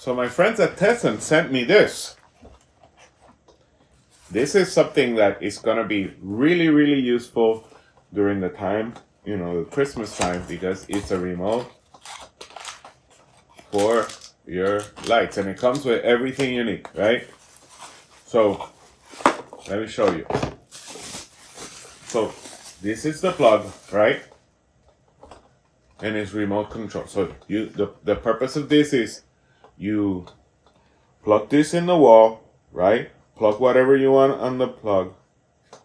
So my friends at Tesson sent me this. This is something that is going to be really, really useful during the time, the Christmas time, because it's a remote for your lights. And it comes with everything you need, right? So, let me show you. So, this is the plug, right? And it's remote control. So, the purpose of this is you plug this in the wall, right? Plug whatever you want on the plug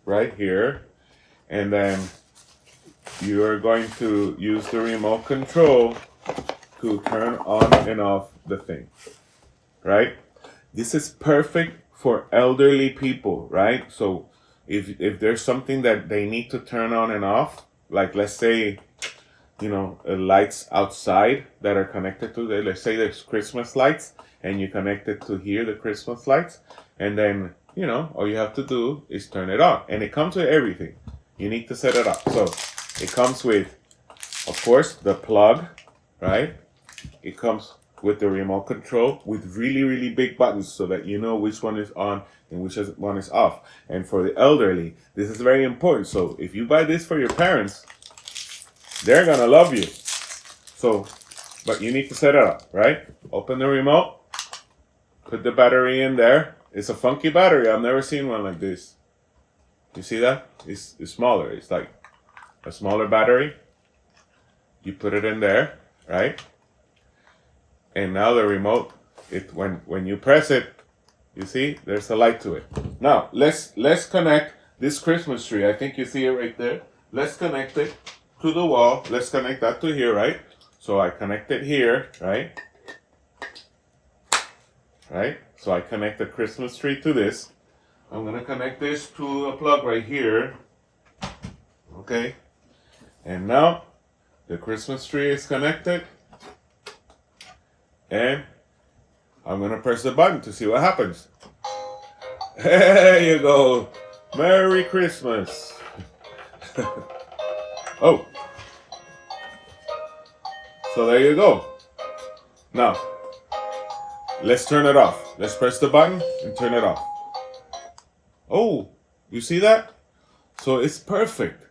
right here. And then you are going to use the remote control to turn on and off the thing, right? This is perfect for elderly people, right? So if there's something that they need to turn on and off, like let's say, lights outside that are connected to let's say there's Christmas lights and you connect it to here, the Christmas lights, and then, all you have to do is turn it on. And it comes with everything. You need to set it up. So it comes with, of course, the plug, right? It comes with the remote control with really, really big buttons so that you know which one is on and which one is off. And for the elderly, this is very important. So if you buy this for your parents, they're going to love you. So, but you need to set it up, right? Open the remote, put the battery in there. It's a funky battery. I've never seen one like this. You see that? It's smaller. It's like a smaller battery. You put it in there, right? And now the remote, when you press it, you see there's a light to it. Now let's connect this Christmas tree. I think you see it right there. Let's connect it to the wall. Let's connect that to here, right? So I connect it here, right? Right? So I connect the Christmas tree to this. I'm gonna connect this to a plug right here. Okay? And now the Christmas tree is connected. And I'm gonna press the button to see what happens. There you go. Merry Christmas. Oh. So there you go. Now, let's turn it off. Let's press the button and turn it off. Oh, you see that? So it's perfect.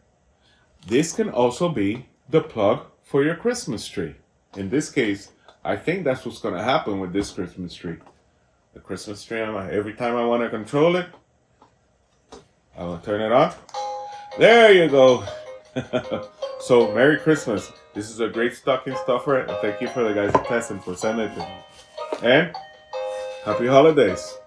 This can also be the plug for your Christmas tree. In this case, I think that's what's going to happen with this Christmas tree. The Christmas tree, every time I want to control it, I will turn it on. There you go. So, Merry Christmas. This is a great stocking stuffer, and thank you for the guys at Tesson for sending it to me. And Happy Holidays.